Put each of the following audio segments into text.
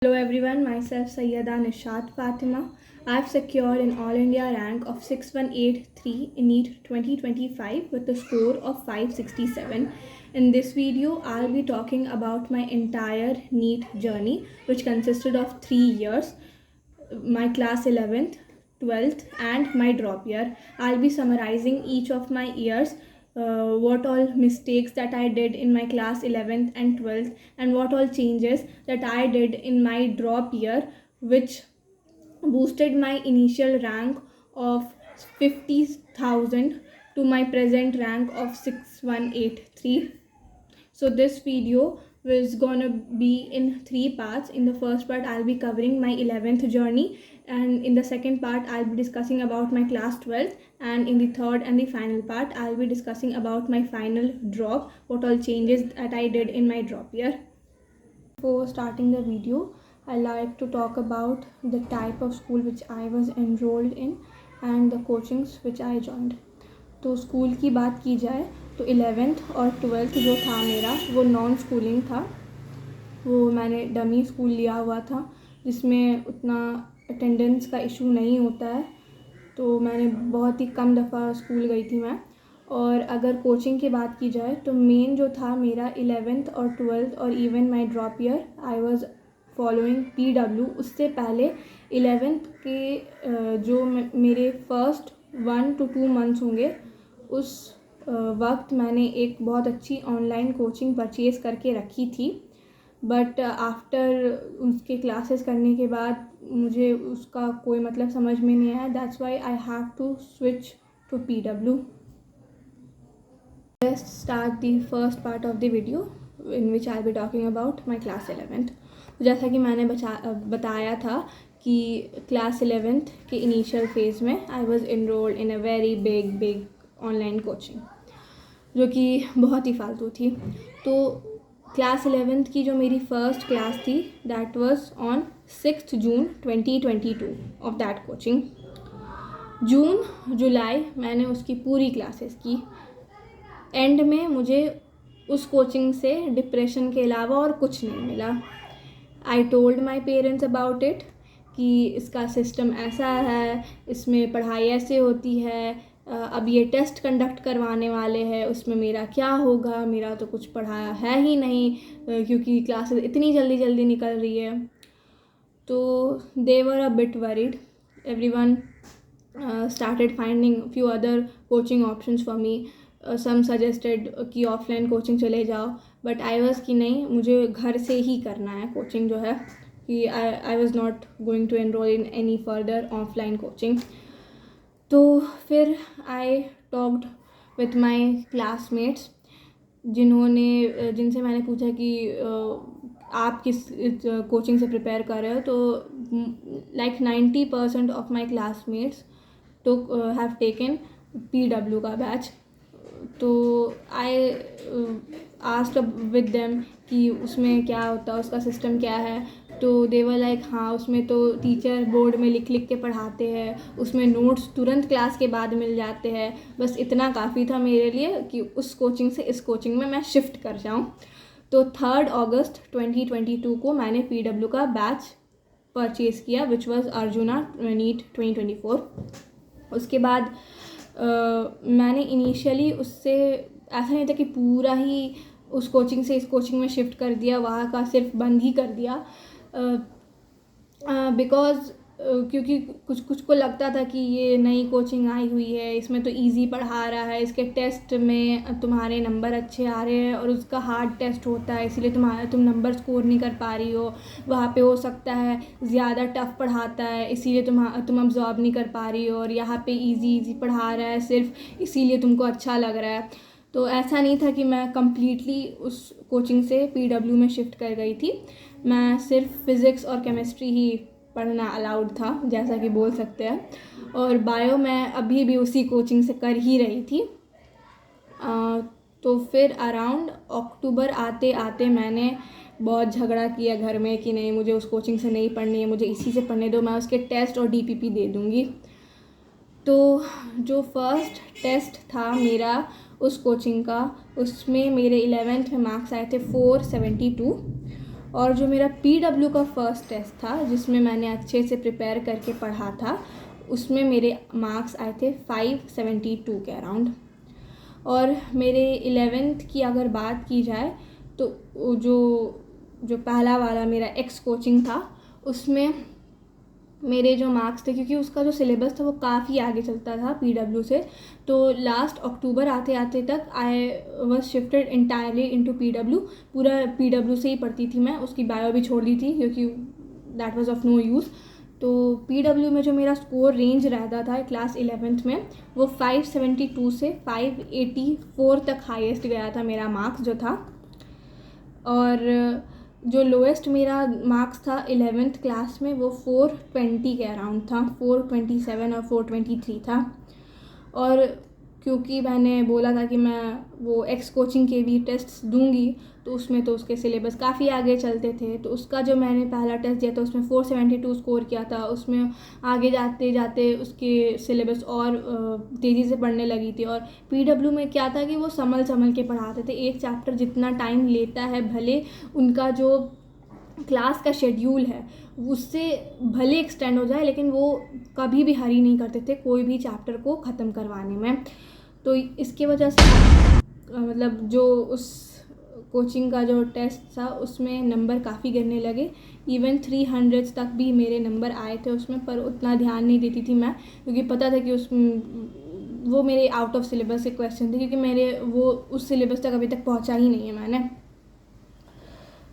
Hello everyone, myself Sayyada Nishat Fatima. I've secured an All India rank of 6183 in NEET 2025 with a score of 567. In this video, I'll be talking about my entire NEET journey, which consisted of 3 years, my class 11th, 12th, and my drop year. I'll be summarizing each of my years, what all mistakes that I did in my class 11th and 12th, and what all changes that I did in my drop year, which boosted my initial rank of 50,000 to my present rank of 6183. So this video is gonna be in 3 parts. In the first part, I'll be covering my 11th journey, and in the second part, I'll be discussing about my class 12th, and in the third and the final part, I'll be discussing about my final drop, what all changes that I did in my drop year. Before starting the video, I like to talk about the type of school which I was enrolled in and the coachings which I joined. तो school की बात की जाए तो 11th और 12th जो था मेरा वो नॉन स्कूलिंग था. वो मैंने डमी स्कूल लिया हुआ था जिसमें उतना अटेंडेंस का इशू नहीं होता है, तो मैंने बहुत ही कम दफ़ा स्कूल गई थी मैं. और अगर कोचिंग की बात की जाए तो मेन जो था मेरा 11th और 12th और even my drop year I was following PW. उससे पहले 11th के जो मेरे फर्स्ट 1 to 2 मंथ्स होंगे, उस वक्त मैंने एक बहुत अच्छी ऑनलाइन कोचिंग परचेज़ करके रखी थी. बट आफ्टर उसके क्लासेस करने के बाद मुझे उसका कोई मतलब समझ में नहीं आया. That's why I have to switch to PW. Let's start the first part of the video in which I'll be talking about my class 11th. जैसा कि मैंने बताया था कि क्लास 11th के इनिशियल फेज़ में I was enrolled in a very big online coaching जो कि बहुत ही फालतू थी. तो क्लास 11th की जो मेरी फर्स्ट क्लास थी that was on 6th June 2022 of that coaching. जून जुलाई मैंने उसकी पूरी क्लासेस की. एंड में मुझे उस कोचिंग से डिप्रेशन के अलावा और कुछ नहीं मिला. I told my parents about it कि इसका सिस्टम ऐसा है, इसमें पढ़ाई ऐसे होती है, अब ये टेस्ट कंडक्ट करवाने वाले हैं, उसमें मेरा क्या होगा, मेरा तो कुछ पढ़ाया है ही नहीं क्योंकि क्लासेस इतनी जल्दी निकल रही है. तो they were a bit worried. Everyone started finding few other coaching options for me. Some suggested कि ऑफलाइन कोचिंग चले जाओ, बट आई वॉज कि नहीं, मुझे घर से ही करना है कोचिंग जो है, कि I was not going to enroll in any further offline coaching. तो फिर I talked with my classmates जिनसे मैंने पूछा कि आप किस कोचिंग से प्रिपेयर कर रहे हो. तो like 90% of my classmates have taken PW का बैच. तो आई आस्क्ड विद देम कि उसमें क्या होता है, उसका सिस्टम क्या है. तो दे वर लाइक हाँ, उसमें तो टीचर बोर्ड में लिख के पढ़ाते हैं, उसमें नोट्स तुरंत क्लास के बाद मिल जाते हैं. बस इतना काफ़ी था मेरे लिए कि उस कोचिंग से इस कोचिंग में मैं शिफ्ट कर जाऊँ. तो 3rd August 2022 को मैंने PW का बैच परचेज़ किया विच वॉज अर्जुना NEET 2024. उसके बाद मैंने इनिशियली उससे ऐसा नहीं था कि पूरा ही उस कोचिंग से इस कोचिंग में शिफ्ट कर दिया, वहाँ का सिर्फ बंद ही कर दिया. बिकॉज़ क्योंकि कुछ को लगता था कि ये नई कोचिंग आई हुई है, इसमें तो इजी पढ़ा रहा है, इसके टेस्ट में तुम्हारे नंबर अच्छे आ रहे हैं और उसका हार्ड टेस्ट होता है, इसीलिए तुम नंबर स्कोर नहीं कर पा रही हो. वहाँ पे हो सकता है ज़्यादा टफ पढ़ाता है, इसीलिए तुम अब्जॉर्ब नहीं कर पा रही हो, और यहाँ पे इजी पढ़ा रहा है सिर्फ इसीलिए तुमको अच्छा लग रहा है. तो ऐसा नहीं था कि मैं कम्प्लीटली उस कोचिंग से PW में शिफ्ट कर गई थी. मैं सिर्फ फिज़िक्स और केमिस्ट्री ही पढ़ना अलाउड था, जैसा कि बोल सकते हैं, और बायो मैं अभी भी उसी कोचिंग से कर ही रही थी. तो फिर अराउंड अक्टूबर आते आते मैंने बहुत झगड़ा किया घर में कि नहीं, मुझे उस कोचिंग से नहीं पढ़नी है, मुझे इसी से पढ़ने दो, मैं उसके टेस्ट और DPP दे दूँगी. तो जो फर्स्ट टेस्ट था मेरा उस कोचिंग का, उसमें मेरे 11th में मार्क्स आए थे 472. और जो मेरा PW का फर्स्ट टेस्ट था, जिसमें मैंने अच्छे से प्रिपेयर करके पढ़ा था, उसमें मेरे मार्क्स आए थे 572 के अराउंड। और मेरे 11th की अगर बात की जाए तो जो पहला वाला मेरा एक्स कोचिंग था, उसमें मेरे जो मार्क्स थे, क्योंकि उसका जो सिलेबस था वो काफ़ी आगे चलता था PW से, तो लास्ट अक्टूबर आते आते तक I was shifted entirely into PW। पूरा PW से ही पढ़ती थी मैं, उसकी बायो भी छोड़ दी थी क्योंकि that was of no use. तो PW में जो मेरा स्कोर रेंज रहता था क्लास 11th में, वो 572 से 584 तक हाईएस्ट गया था मेरा मार्क्स जो था। और जो लोएस्ट मेरा मार्क्स था 11th क्लास में, वो 420 के अराउंड था, 427 और 423 था। और क्योंकि मैंने बोला था कि मैं वो एक्स कोचिंग के भी टेस्ट दूंगी, तो उसमें तो उसके सिलेबस काफ़ी आगे चलते थे, तो उसका जो मैंने पहला टेस्ट दिया था उसमें 472 स्कोर किया था। उसमें आगे जाते जाते उसके सिलेबस और तेज़ी से पढ़ने लगी थी। और PW में क्या था कि वो संभल संभल के पढ़ाते थे, एक चैप्टर जितना टाइम लेता है, भले उनका जो क्लास का शेड्यूल है उससे भले एक्सटेंड हो जाए, लेकिन वो कभी भी हरी नहीं करते थे कोई भी चैप्टर को ख़त्म करवाने में। तो इसके वजह से मतलब जो उस कोचिंग का जो टेस्ट था उसमें नंबर काफ़ी गिरने लगे। इवन 300 तक भी मेरे नंबर आए थे उसमें, पर उतना ध्यान नहीं देती थी मैं, क्योंकि पता था कि वो मेरे आउट ऑफ सिलेबस के क्वेश्चन थे, क्योंकि मेरे वो उस सिलेबस तक अभी तक पहुंचा ही नहीं है मैंने।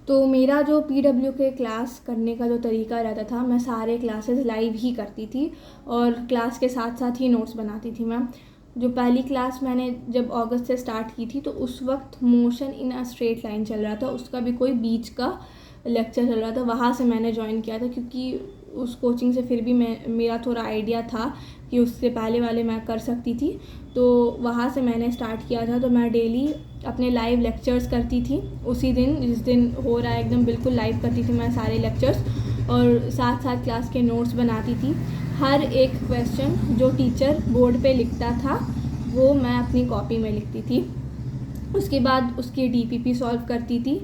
तो मेरा जो PW के क्लास करने का जो तरीका रहता था, मैं सारे क्लासेस लाइव ही करती थी और क्लास के साथ साथ ही नोट्स बनाती थी मैं। जो पहली क्लास मैंने जब अगस्त से स्टार्ट की थी, तो उस वक्त motion in a straight line चल रहा था, उसका भी कोई बीच का लेक्चर चल रहा था, वहाँ से मैंने ज्वाइन किया था, क्योंकि उस कोचिंग से फिर भी मेरा थोड़ा आइडिया था कि उससे पहले वाले मैं कर सकती थी, तो वहाँ से मैंने स्टार्ट किया था। तो मैं डेली अपने लाइव लेक्चर्स करती थी, उसी दिन जिस दिन हो रहा है एकदम बिल्कुल लाइव करती थी मैं सारे लेक्चर्स, और साथ साथ क्लास के नोट्स बनाती थी। हर एक क्वेश्चन जो टीचर बोर्ड पे लिखता था वो मैं अपनी कॉपी में लिखती थी। उसके बाद उसकी DPP सॉल्व करती थी।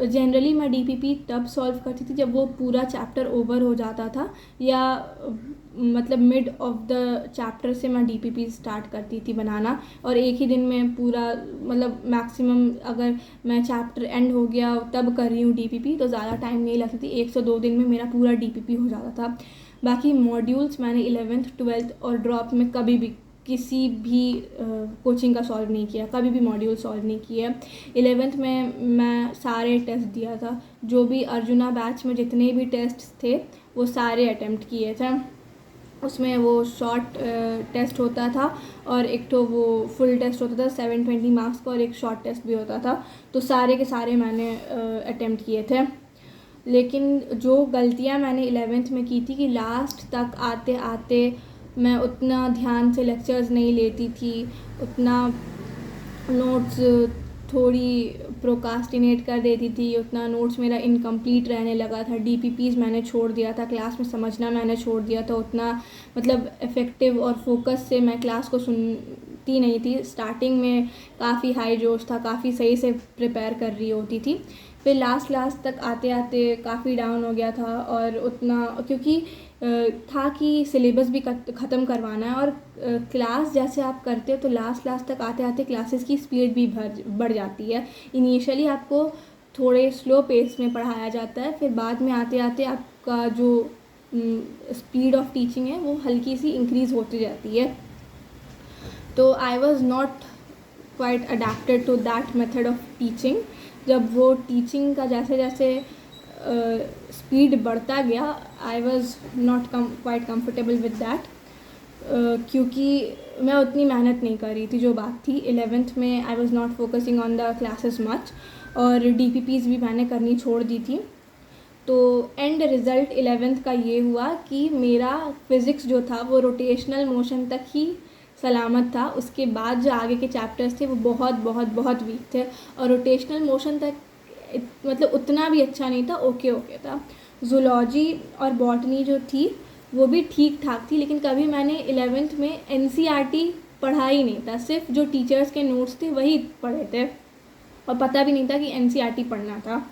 जनरली मैं DPP तब सॉल्व करती थी जब वो पूरा चैप्टर ओवर हो जाता था, या मतलब मिड ऑफ द चैप्टर से मैं DPP स्टार्ट करती थी बनाना, और एक ही दिन में पूरा, मतलब मैक्सिमम अगर मैं चैप्टर एंड हो गया तब कर रही हूँ DPP, तो ज़्यादा टाइम नहीं लगती थी, 1 से 2 दिन में मेरा पूरा DPP हो जाता था। बाकी मॉड्यूल्स मैंने 11th 12th और ड्रॉप में कभी भी किसी भी कोचिंग का सॉल्व नहीं किया, कभी भी मॉड्यूल सॉल्व नहीं किया। 11th में मैं सारे टेस्ट दिया था, जो भी अर्जुना बैच में जितने भी टेस्ट थे वो सारे अटेम्प्ट किए थे। उसमें वो शॉर्ट टेस्ट होता था और एक तो वो फुल टेस्ट होता था 720 मार्क्स का, और एक शॉर्ट टेस्ट भी होता था, तो सारे के सारे मैंने अटेम्प्ट किए थे। लेकिन जो गलतियाँ मैंने 11th में की थी कि लास्ट तक आते आते मैं उतना ध्यान से लेक्चर्स नहीं लेती थी, उतना नोट्स थोड़ी प्रोकास्टिनेट कर देती थी, उतना नोट्स मेरा इनकम्प्लीट रहने लगा था, DPPs मैंने छोड़ दिया था, क्लास में समझना मैंने छोड़ दिया था, उतना मतलब इफ़ेक्टिव और फोकस से मैं क्लास को सुनती नहीं थी। स्टार्टिंग में काफ़ी हाई जोश था, काफ़ी सही से प्रिपेयर कर रही होती थी, फिर लास्ट तक आते आते काफ़ी डाउन हो गया था। और उतना क्योंकि था कि सिलेबस भी ख़त्म करवाना है, और क्लास जैसे आप करते हो तो लास्ट तक आते आते क्लासेस की स्पीड भी बढ़ जाती है। इनिशियली आपको थोड़े स्लो पेस में पढ़ाया जाता है, फिर बाद में आते आते आपका जो स्पीड ऑफ टीचिंग है वो हल्की सी इंक्रीज़ होती जाती है। तो I was not quite adapted to that method of teaching. जब वो टीचिंग का जैसे जैसे स्पीड बढ़ता गया, I was not quite comfortable with that, क्योंकि मैं उतनी मेहनत नहीं कर रही थी। जो बात थी 11th में आई was not focusing on the classes much, और DPPs भी मैंने करनी छोड़ दी थी। तो एंड रिज़ल्ट 11th का ये हुआ कि मेरा फ़िज़िक्स जो था वो रोटेशनल मोशन तक ही सलामत था, उसके बाद जो आगे के चैप्टर्स थे वो बहुत बहुत बहुत वीक थे, और रोटेशनल मोशन तक मतलब उतना भी अच्छा नहीं था, ओके था। जूलॉजी और बॉटनी जो थी वो भी ठीक ठाक थी, लेकिन कभी मैंने 11th में NCERT पढ़ा ही नहीं था, सिर्फ जो टीचर्स के नोट्स थे वही पढ़े थे, और पता भी नहीं था कि NCERT पढ़ना था।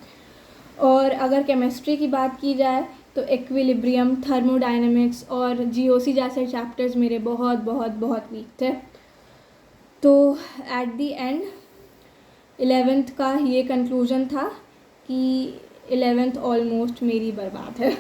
और अगर केमिस्ट्री की बात की जाए तो इक्विलिब्रियम, थर्मोडायनेमिक्स और जीओसी जैसे चैप्टर्स मेरे बहुत बहुत बहुत वीक थे। तो एट द एंड 11th का ये कंक्लूजन था कि 11th ऑलमोस्ट मेरी बर्बाद है।